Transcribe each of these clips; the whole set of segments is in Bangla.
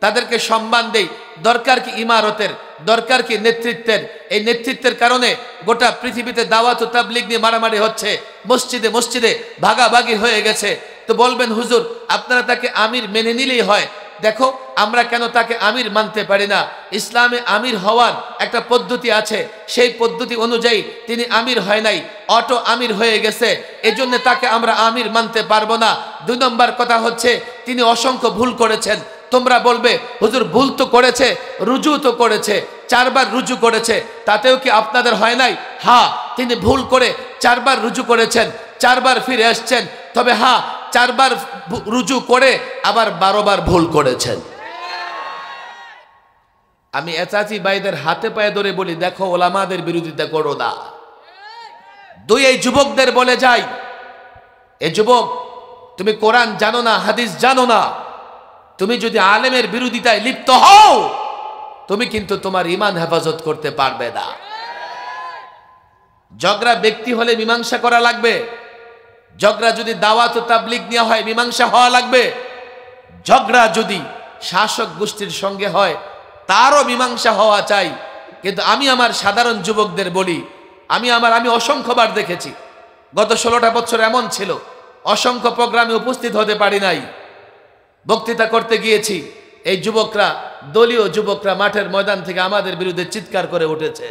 তাদেরকে সম্মান দেই। দরকার কি ইমারতের, দরকার কি নেতৃত্বের। এই নেতৃত্বের কারণে গোটা পৃথিবীতে দাওয়াত ও তাবলীগ নিয়ে মারামারি হচ্ছে, মসজিদে মসজিদে ভাগাভাগি হয়ে গেছে। তো বলবেন হুজুর আপনারা তাকে আমির মেনে নিলেই হয়। দেখো আমরা কেন তাকে আমির মানতে পারি না? ইসলামে আমির হওয়ার একটা পদ্ধতি আছে, সেই পদ্ধতি অনুযায়ী তিনি আমির হয় নাই, অটো আমির হয়ে গেছে, এজন্য তাকে আমরা আমির মানতে পারবো না। 2 নম্বর কথা হচ্ছে তিনি অসংখ্য ভুল করেছেন। তোমরা বলবে হুজুর ভুল তো করেছে, রুজু তো করেছে, 4 বার রুজু করেছে, তাতেও কি আপনাদের হয় নাই? হ্যাঁ, তিনি ভুল করে 4 বার রুজু করেছেন, 4 বার ফিরে আসছেন। তবে হ্যাঁ, 4 বার রুজু করে আবার 12 বার ভুল করেছেন। আমি এচাচি ভাইদের হাতে পায়ে ধরে বলি, দেখো ওলামাদের বিরোধিতা করো না। 2 এই যুবকদের বলে যাই, এ যুবক তুমি কোরআন জানো না, হাদিস জানো না, তুমি যদি আলেমের বিরোধিতায় লিপ্ত হও তুমি কিন্তু তোমার ঈমান হেফাজত করতে পারবে না। ঝগড়া ব্যক্তি হলে মীমাংসা করা লাগবে, ঝগড়া যদি দাওয়াত ও তাবলীগ নিয়ে হয় মীমাংসা হওয়া লাগবে, ঝগড়া যদি শাসক গোষ্ঠীর সঙ্গে হয় তারও মীমাংসা হওয়া চাই। কিন্তু আমি আমার সাধারণ যুবকদের বলি, আমি অসংখ্যবার দেখেছি, গত 16টা বছর এমন ছিল অসংখ্য প্রোগ্রামে উপস্থিত হতে পারি নাই, বক্তৃতা করতে গিয়েছি, এই যুবকরা, দলীয় যুবকরা মাঠের ময়দান থেকে আমাদের বিরুদ্ধে চিৎকার করে উঠেছে।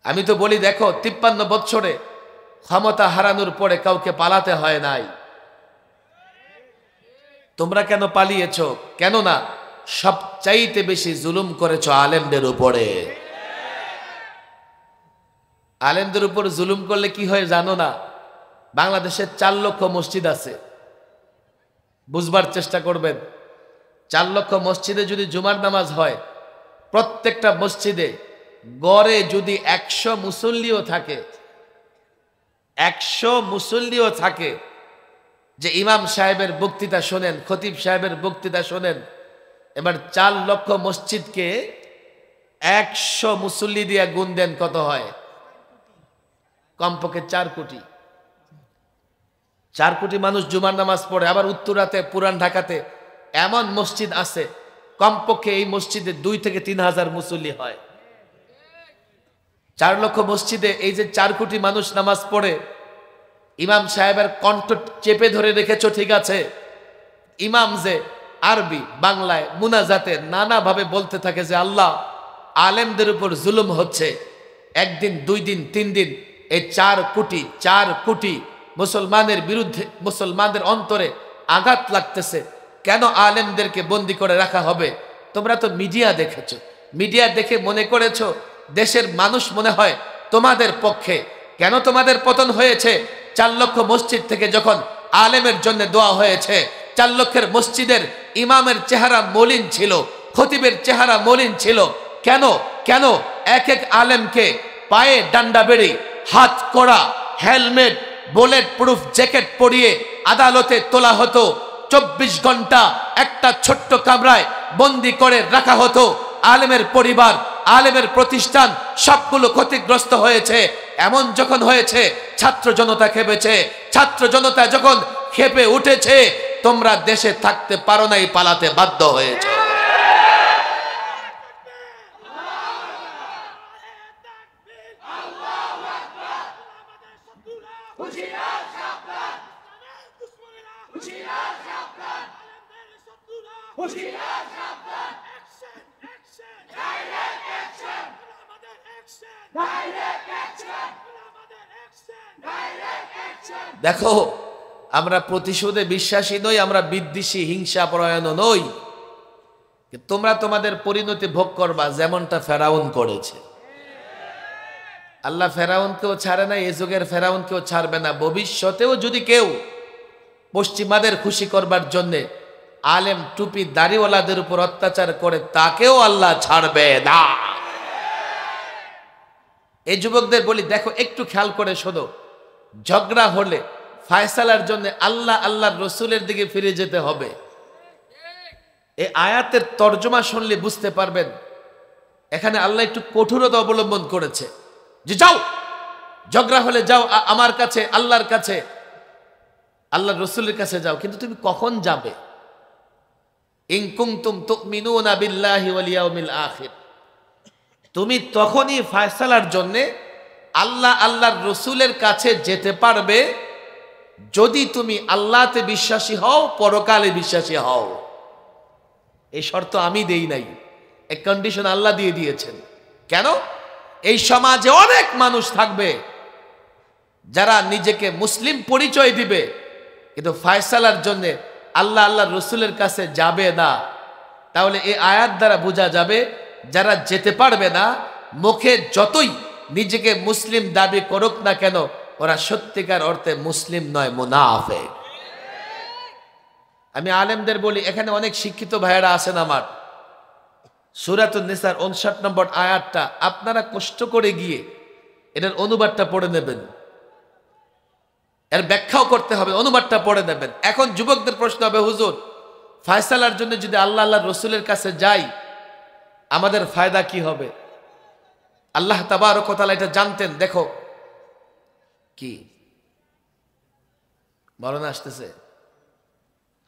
আমি তো বলি দেখো 53 বছরে ক্ষমতা হারানোর পরে কাউকে পালাতে হয় নাই, তোমরা কেন পালিয়েছ? কেন না সবচাইতে বেশি জুলুম করেছ আলেমদের উপরে। আলেমদের উপর জুলুম করলে কি হয় জানো না? বাংলাদেশে 4 লক্ষ মসজিদ আছে, বুঝবার চেষ্টা করবেন। 4 লক্ষ মসজিদে যদি জুমার নামাজ হয়, প্রত্যেকটা মসজিদে গড়ে যদি 100 মুসল্লিও থাকে, 100 মুসল্লিও থাকে যে ইমাম সাহেবের বক্তৃতা শোনেন, খতিব সাহেবের বক্তৃতা শোনেন, এবার 4 লক্ষ মসজিদকে 100 মুসল্লি দিয়ে গুণ দেন, কত হয়? কমপক্ষে 4 কোটি। 4 কোটি মানুষ জুমার নামাজ পড়ে। আবার উত্তরাতে, পুরান ঢাকাতে এমন মসজিদ আছে কমপক্ষে এই মসজিদে 2 থেকে 3 হাজার মুসল্লি হয়। 4 লক্ষ মসজিদে এই যে 4 কোটি মানুষ নামাজ পড়ে, ইমাম সাহেবের কণ্ঠ চেপে ধরে রেখেছ ঠিক আছে, ইমাম যে আরবি বাংলায় মুনাজাতে নানাভাবে বলতে থাকে যে আল্লাহ আলেমদের উপর জুলুম হচ্ছে, 1 দিন 2 দিন 3 দিন এই 4 কোটি মুসলমানের বিরুদ্ধে, মুসলমানদের অন্তরে আঘাত লাগতেছে, কেন আলেমদেরকে বন্দী করে রাখা হবে? তোমরা তো মিডিয়া দেখেছো, মিডিয়া দেখে মনে করেছো দেশের মানুষ মনে হয় তোমাদের পক্ষে। কেন তোমাদের পতন হয়েছে? 4 লক্ষ মসজিদ থেকে যখন আলেমের জন্য দোয়া হয়েছে, 4 লক্ষের মসজিদের ইমামের চেহারা মলিন ছিল, খতিবের চেহারা মলিন ছিল। কেন কেন এক এক আলেমকে পায়ে ডান্ডা বেড়ি, হাত কড়া, হেলমেট, বুলেট প্রুফ জ্যাকেট পরিয়ে আদালতে তোলা হতো, 24 ঘন্টা একটা ছোট্ট কামরায় বন্দি করে রাখা হতো। আলেমের পরিবার, আলেমের প্রতিষ্ঠান সবগুলো ক্ষতিগ্রস্ত হয়েছে। এমন যখন হয়েছে ছাত্র জনতা খেপেছে, ছাত্র জনতা যখন খেপে উঠেছে তোমরা দেশে থাকতে পারো নাই, পালাতে বাধ্য হয়েছে। দেখো আমরা প্রতিশোধে বিশ্বাসী নই, আমরা বিদ্বেষী হিংসা পরায়ণ নই। তোমরা তোমাদের পরিণতি ভোগ করবা যেমনটা ফেরাউন করেছে। আল্লাহ ফেরাউনকেও ছাড়ে না, এই যুগের ফেরাউনকেও ছাড়বে না। ভবিষ্যতেও যদি কেউ পশ্চিমাদের খুশি করবার জন্যে আলেম টুপি দাড়িওয়ালাদের উপর অত্যাচার করে তাকেও আল্লাহ ছাড়বে না। এই যুবকদের বলি দেখো একটু খেয়াল করে শোনো, ঝগড়া হলে ফায়সালার জন্য আল্লাহ আল্লাহর রসুলের দিকে ফিরে যেতে হবে। এই আয়াতের তর্জমা শুনলে বুঝতে পারবেন এখানে আল্লাহ একটু কঠোরতা অবলম্বন করেছে যে যাও ঝগড়া হলে যাও আমার কাছে, আল্লাহর কাছে, আল্লাহর রসুলের কাছে যাও। কিন্তু তুমি কখন যাবে? ইন কুনতুম তুমিনুনা বিল্লাহি ওয়াল ইয়াউমিল আখির, তুমি তখনই ফয়সালার জন্য আল্লাহ আল্লাহর রসুলের কাছে যেতে পারবে যদি তুমি আল্লাহতে বিশ্বাসী হও, পরকালে বিশ্বাসী হও। এই শর্ত আমি দেই নাই, এক কন্ডিশন আল্লাহ দিয়ে দিয়েছেন। কেন? এই সমাজে অনেক মানুষ থাকবে যারা নিজেকে মুসলিম পরিচয় দিবে, কিন্তু ফয়সালার জন্য আল্লাহ আল্লাহ রসুলের কাছে যাবে না। তাহলে এই আয়াত দ্বারা বোঝা যাবে যারা যেতে পারবে না, মুখে যতই নিজেকে মুসলিম দাবি করুক না কেন, ওরা সত্যিকার অর্থে মুসলিম নয়, মুনাফিক। আমি আলেমদের বলি, এখানে অনেক শিক্ষিত ভাইয়েরা আছেন আমার, সূরাতুন নিসার 59 নম্বর আয়াতটা আপনারা কষ্ট করে গিয়ে এটার অনুবাদটা পড়ে নেবেন, এর ব্যাখ্যাও করতে হবে, অনুবাদটা পড়ে নেবেন। এখন যুবকদের প্রশ্ন হবে, হুজুর ফয়সালার জন্য যদি আল্লাহ আল্লাহ রসুলের কাছে যাই আমাদের ফায়দা কি হবে? আল্লাহ তাবারক ওয়া তাআলা এটা জানতেন। দেখো কি মাওলানা আসতেছে,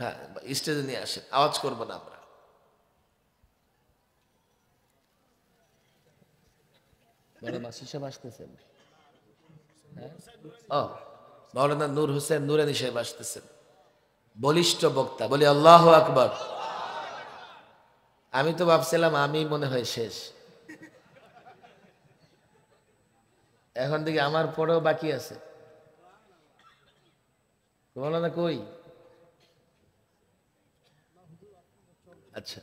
হ্যাঁ স্টেজে নিয়ে আসেন, আওয়াজ করব না আমরা। মাওলানা সাহেব আসতেছেন, ও মাওলানা নূর হোসেন নুরানী সাহেব আসতেছেন, বলিষ্ঠ বক্তা। বলি আল্লাহু আকবার। আমি তো ভাবছিলাম আমি মনে হয় শেষ, এখন থেকে আমার পরেও বাকি আছে। মাওলানা কই? আচ্ছা,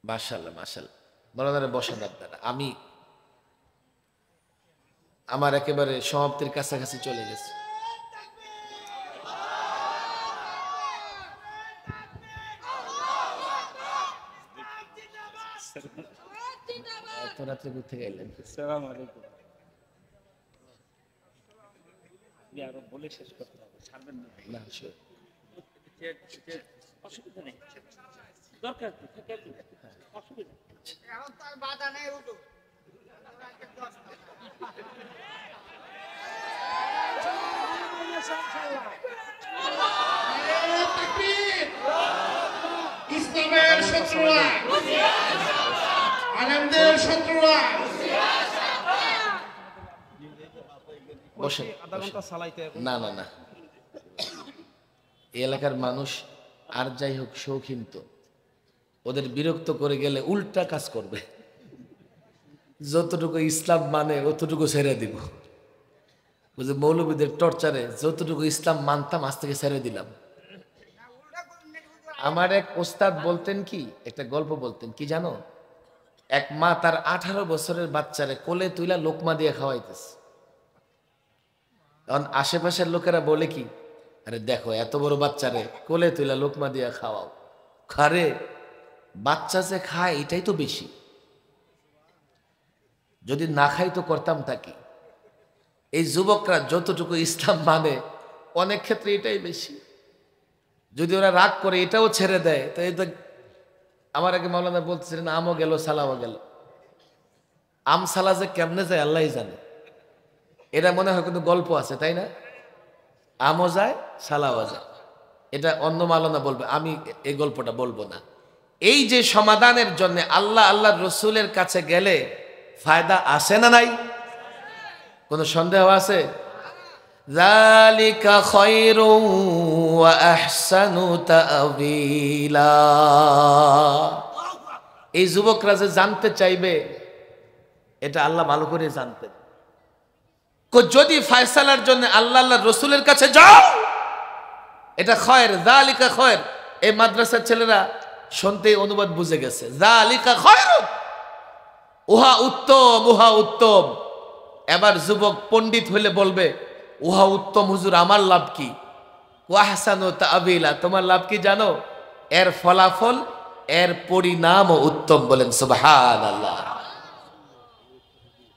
মাশাআল্লাহ মাশাআল্লাহ। মাওলানারে বসেন আপনারা। আমি আমার একেবারে সমাপ্তির কাছাকাছি চলে গেছে। এত রাত্রে কোথা থেকে এলেন? আসসালামু আলাইকুম। আরো বলে শেষ করতে হবে, ছাড়বেন না? না sure। অসুবিধা নেই, দরকার কি থাকে, অসুবিধা এখন তার বাধা নেই। উঠো ইসলামের শত্রুরা, আলেমদের শত্রুরা, বসেন। না না না, এই এলাকার মানুষ আর যাই হোক শৌখিন, তো ওদের বিরক্ত করে গেলে উল্টা কাজ করবে। যতটুকু ইসলাম মানে অতটুকু ছেড়ে দিব। বুঝে মৌলবীদের টর্চারে যতটুকু ইসলাম মানতাম আজ থেকে ছেড়ে দিলাম। আমার এক ওস্তাদ বলতেন কি, একটা গল্প বলতেন কি জানো, এক মা তার 18 বছরের বাচ্চারে কোলে তুইলা লোকমা দিয়ে খাওয়াইতেছে। কারণ আশেপাশের লোকেরা বলে কি, আরে দেখো এত বড় বাচ্চারে কোলে তুইলা লোকমা দিয়ে খাওয়াও। খারে বাচ্চা যে খায় এটাই তো বেশি, যদি না খাই তো করতামটা কি? এই যুবকরা যতটুকু ইসলাম মানে অনেক ক্ষেত্রে এটাই বেশি। যদি ওরা রাগ করে এটাও ছেড়ে দেয়, তো এই তো আমার আগে মাওলানা বলতেছিলেন আমও গেল সালাও গেল। আম সালা যে কেমনে যায় আল্লাহই জানে। এটা মনে হয় কিন্তু গল্প আছে, তাই না? আমও যায় সালাও যায়, এটা অন্য মাওলানা বলবে, আমি এই গল্পটা বলবো না। এই যে সমাধানের জন্য আল্লাহ আল্লাহ রসুলের কাছে গেলে ফায়দা আসে না নাই? কোনো সন্দেহ আছে? যালিকা খায়রুন ওয়া আহসানু তা'ওয়িলা। এই যুবকরা যে জানতে চাইবে এটা আল্লাহ ভালো করে জানতেন। যদি ফয়সালার জন্য আল্লাহ আল্লাহ রসুলের কাছে যাও এটা খায়র, যালিকা খায়র। এই মাদ্রাসার ছেলেরা শুনতেই অনুবাদ বুঝে গেছে, যালিকা খায়রুন, উহা উত্তম, উহা উত্তম। এবার যুবক পণ্ডিত হলে বলবে উহা উত্তম হুজুর, আমার লাভ কি? ওয়া আহসানু তা'ওয়িলা, তোমার লাভ কি জানো? এর ফলাফল, এর পরিণামও উত্তম। বলেন সুবহানাল্লাহ।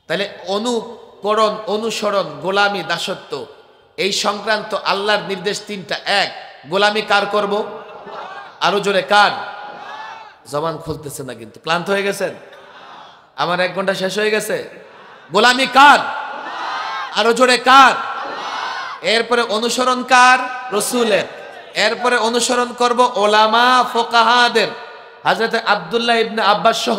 তাহলে অনুকরণ, অনুসরণ, গোলামি, দাসত্ব এই সংক্রান্ত আল্লাহর নির্দেশ তিনটা। এক, গোলামি কার করব? আরো জোরে কার? জবান খুলতেছে না কিন্তু, ক্লান্ত হয়ে গেছেন? আমার 1 ঘন্টা শেষ হয়ে গেছে। গোলামি কার? আরো জোরে কার? এরপরে অনুসরণ কার? রসুলের। এরপরে অনুসরণ করব ওলামা ফোকাহাদের। হযরত আব্দুল্লাহ ইবনে আব্বাস সহ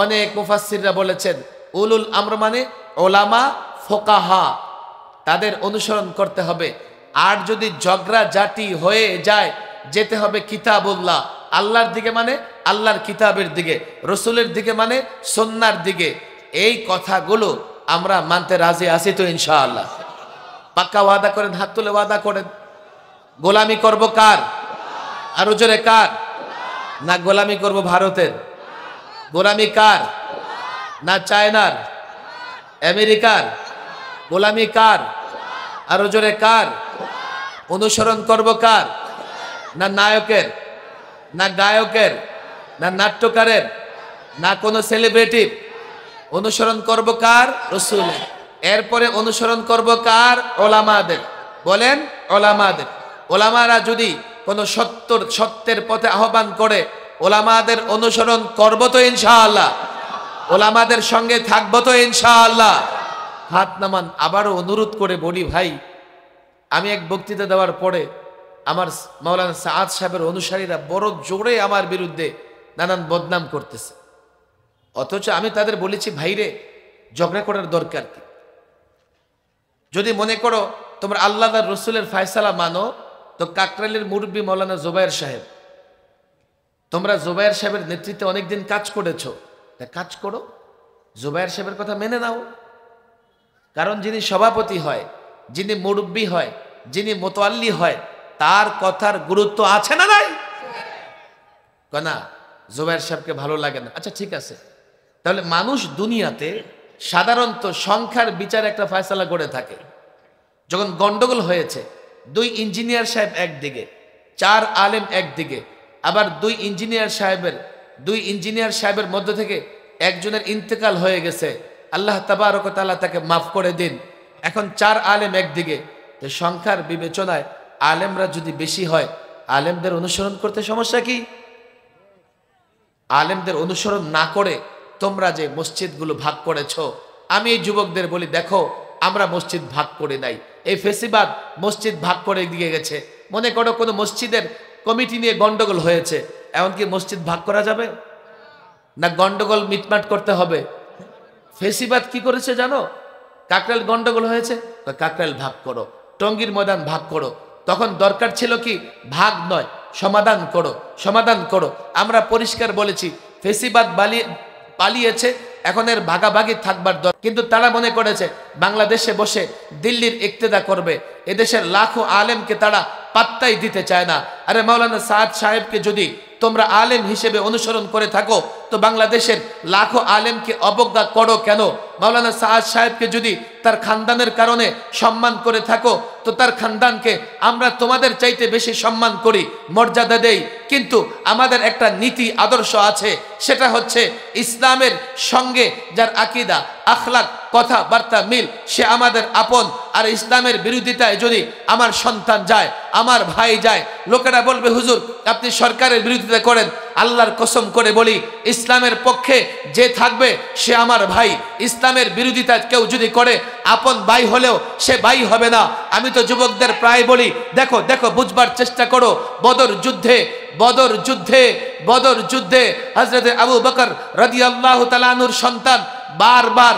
অনেক মুফাসসিররা বলেছেন উলুল আমর মানে ওলামা ফোকাহা, তাদের অনুসরণ করতে হবে। আর যদি ঝগড়া জাতি হয়ে যায় যেতে হবে কিতাবুল্লাহ, আল্লাহর দিকে মানে আল্লাহর কিতাবের দিকে, রসুলের দিকে মানে সুন্নাহর দিকে। এই কথাগুলো আমরা মানতে রাজি আছি তো ইনশাআল্লাহ? পাক্কা ওয়াদা করেন, হাত তুলে ওয়াদা করেন। গোলামি করব কার? আরো জোরে কার? না গোলামি করব ভারতের? গোলামি কার? না চায়নার, আমেরিকার? গোলামি কার? আরো জোরে কার? অনুসরণ করব কার? না নায়কের, না গায়কের, না নাট্যকারের, না কোনো সেলিব্রিটি? অনুসরণ করব কার? রাসূলের। এরপরে অনুসরণ করব কার? ওলামাদের। বলেন ওলামাদের। ওলামারা যদি কোনো সত্যের পথে আহ্বান করে ওলামাদের অনুসরণ করব তো ইনশাআল্লাহ? ওলামাদের সঙ্গে থাকবো তো ইনশাআল্লাহ? হাত নামান। আবারও অনুরোধ করে বলি ভাই, আমি এক বক্তৃতা দেওয়ার পরে আমার মাওলানা সাআদ সাহেবের অনুসারীরা বড় জোরে আমার বিরুদ্ধে নানান বদনাম করতেছে, অথচ আমি তাদের বলেছি ভাইরে ঝগড়া করার দরকার কি? যদি মনে করো তোমরা আল্লাহ আর রসুলের ফায়সালা মানো তো কাকরাইলের মুরব্বী মাওলানা জুবায়ের সাহেব, তোমরা জুবায়ের সাহেবের নেতৃত্বে অনেকদিন কাজ করেছো, তা কাজ করো, জুবায়ের সাহেবের কথা মেনে নাও। কারণ যিনি সভাপতি হয়, যিনি মুরব্বী হয়, যিনি মোতাল্লি হয়, তার কথার গুরুত্ব আছে না নাই? না, জুবায়ের সাহেবকে ভালো লাগে না, আচ্ছা ঠিক আছে। তাহলে মানুষ দুনিয়াতে সাধারণত সংখ্যার বিচার একটা ফয়সালা করে থাকে। যখন গন্ডগোল হয়েছে, দুই ইঞ্জিনিয়ার সাহেব একদিকে, চার আলেম একদিকে, আবার দুই ইঞ্জিনিয়ার সাহেবের মধ্য থেকে একজনের ইন্তেকাল হয়ে গেছে, আল্লাহ তাবারক ওয়া তাআলা তাকে মাফ করে দিন। এখন চার আলেম একদিকে, তো সংখ্যার বিবেচনায় আলেমরা যদি বেশি হয়, আলেমদের অনুসরণ করতে সমস্যা কি? আলেমদের অনুসরণ না করে তোমরা যে মসজিদগুলো ভাগ করেছ, আমি এই যুবকদের বলি দেখো, আমরা মসজিদ ভাগ করে নাই, এই ফেসিবাদ মসজিদ ভাগ করে দিয়ে গেছে। মনে করো কোনো মসজিদের কমিটি নিয়ে গন্ডগোল হয়েছে, এমনকি মসজিদ ভাগ করা যাবে না? গন্ডগোল মিটমাট করতে হবে। ফেসিবাদ কি করেছে জানো? কাকরাইল গন্ডগোল হয়েছে, কাকরাইল ভাগ করো, টঙ্গীর ময়দান ভাগ করো। তখন দরকার ছিল কি? ভাগ নয়, সমাধান করো, সমাধান করো। আমরা পরিষ্কার বলেছি ফেসিবাদ পালিয়েছে, এখন এর ভাগাভাগি থাকবার দরকার। কিন্তু তারা মনে করেছে বাংলাদেশে বসে দিল্লির ইক্তেদা করবে, এদেশের লাখো আলেমকে তারা পাত্তাই দিতে চায় না। আরে মাওলানা সাআদ সাহেবকে যদি তোমরা আলেম হিসেবে অনুসরণ করে থাকো তো বাংলাদেশের লাখো আলেমকে অবজ্ঞা করো কেন? মাওলানা সাআদ সাহেবকে যদি তার খানদানের কারণে সম্মান করে থাকো তো তার খানদানকে আমরা তোমাদের চাইতে বেশি সম্মান করি, মর্যাদা দেই। কিন্তু আমাদের একটা নীতি আদর্শ আছে, সেটা হচ্ছে ইসলামের সঙ্গে যার আকীদা, আখলাক, কথাবার্তা মিল, সে আমাদের আপন। আর ইসলামের বিরোধিতায় যদি আমার সন্তান যায়, আমার ভাই যায়, লোকেরা বলবে হুজুর আপনি সরকারের বিরোধিতা করেন। আল্লাহর কসম করে বলি, ইসলামের পক্ষে যে থাকবে সে আমার ভাই। ইসলামের বিরোধিতা কেউ যদি করে, আপন ভাই হলেও সে ভাই হবে না। আমি তো যুবকদের প্রায় বলি, দেখো দেখো, বুঝবার চেষ্টা করো। বদর যুদ্ধে হযরত আবু বকর রাদিয়াল্লাহু তাআলা আনহুর সন্তান বারবার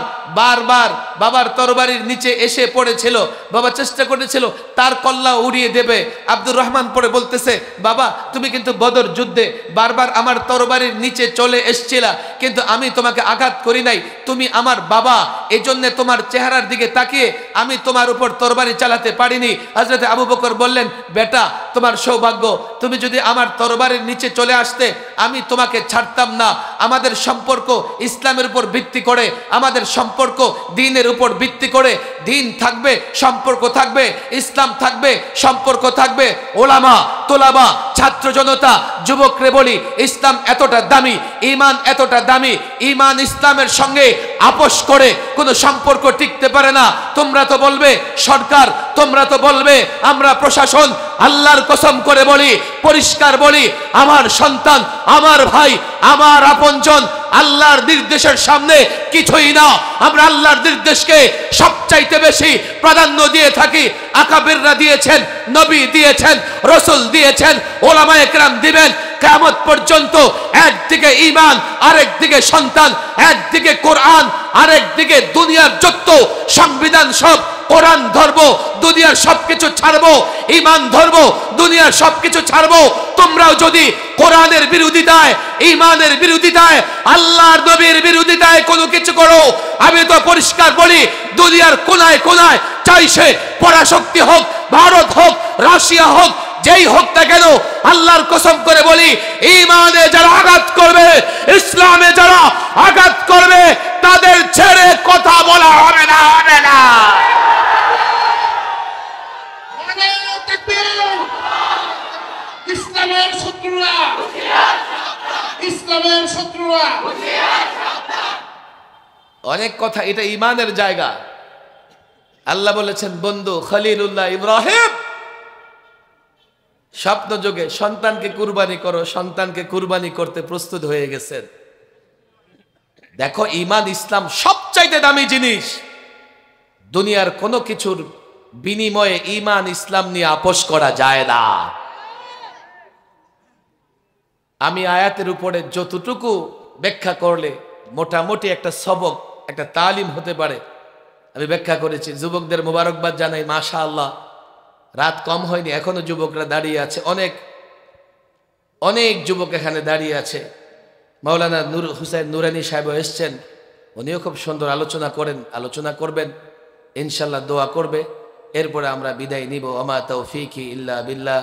বাবার তরবারির নিচে এসে পড়েছিল। বাবা চেষ্টা করেছিল তার কল্লা উড়িয়ে দেবে। আব্দুর রহমান পড়ে বলতেছে, বাবা তুমি কিন্তু বদর যুদ্ধে বারবার আমার তরবারির নিচে চলে এসেছিলা, কিন্তু আমি তোমাকে আঘাত করি নাই, তুমি আমার বাবা, এজন্য তোমার চেহারার দিকে তাকিয়ে আমি তোমার উপর তরবারি চালাতে পারিনি। হযরত আবু বকর বললেন, বেটা তোমার সৌভাগ্য, তুমি যদি আমার তরবারির নিচে চলে আসতে আমি তোমাকে ছাড়তাম না। আমাদের সম্পর্ক ইসলামের উপর ভিত্তি করে, আমাদের সম্পর্ক দ্বীনের উপর ভিত্তি করে। দ্বীন থাকবে, সম্পর্ক থাকবে, ইসলাম থাকবে, সম্পর্ক থাকবে। ওলামা, তোলাবা, ছাত্র জনতা, যুবকরে বলি, ইসলাম এতটা দামি, ঈমান এতটা দামি, ঈমান ইসলামের সঙ্গে আপোষ করে কোনো সম্পর্ক টিকতে পারে না। তোমরা তো বলবে সরকার, তোমরা তো বলবে আমরা প্রশাসন। আল্লাহর কসম করে বলি, পরিষ্কার বলি, আমার সন্তান, আমার ভাই, আমার আপনজন, আল্লাহর নির্দেশের সামনে কিছুই না। আমরা আল্লাহর নির্দেশকে সবচাইতে বেশি প্রাধান্য দিয়ে থাকি। আকাবিররা দিয়েছেন, নবী দিয়েছেন, রাসূল দিয়েছেন, ওলামায়ে কেরাম দিবেন কিয়ামত পর্যন্ত। একদিকে ঈমান, আরেকদিকে সন্তান, একদিকে কোরআন, আরেকদিকে দুনিয়ার যত সংবিধান সব। কোরআন ধরবো, দুনিয়ার সবকিছু ছাড়বো, ঈমান ধরবো, দুনিয়ার সবকিছু ছাড়বো। তোমরাও যদি কোরআনের বিরোধিতায়, ঈমানের বিরোধিতায়, আল্লাহর নবীর বিরোধিতায় কোনো কিছু করো, আমি তো পরিষ্কার বলি, দুনিয়ার কোনায় কোনায়, চাই সে পরাশক্তি হোক, ভারত হোক, রাশিয়া হোক, যেই হোক না কেন, আল্লাহর কসম করে বলি, ঈমানে যারা আঘাত করবে, ইসলামে যারা আঘাত করবে, তাদের ছেড়ে কথা বলা হবে না, হবে না। নারায়ে তাকবীর। ইসলামের শত্রুরা, ইসলামের শত্রুরা। অনেক কথা, এটা ঈমানের জায়গা। আল্লাহ বলেছেন, বন্ধু খলিলুল্লাহ ইব্রাহিম স্বপ্ন যোগে সন্তানকে কুরবানি করো, সন্তানকে কুরবানি করতে প্রস্তুত হয়ে গেছেন। দেখো, ঈমান ইসলাম সবচাইতে দামি জিনিস। দুনিয়ার কোনো কিছুর বিনিময়ে ঈমান ইসলাম নিয়ে আপোষ করা যায় না। আমি আয়াতের উপরে যতটুকু ব্যাখ্যা করলে মোটামুটি একটা সবক, একটা তালিম হতে পারে, আমি ব্যাখ্যা করেছি। যুবকদের মোবারকবাদ জানাই, মাশাআল্লাহ, রাত কম হয়নি, এখনো যুবকরা দাঁড়িয়ে আছে। অনেক অনেক যুবক এখানে দাঁড়িয়ে আছে। মাওলানা নূর হুসাইন নুরানি সাহেব এসছেন, উনিও খুব সুন্দর আলোচনা করবেন ইনশাল্লাহ, দোয়া করবে। এরপরে আমরা বিদায় নিব। আমা তৌফিকি ইল্লা বিল্লাহ।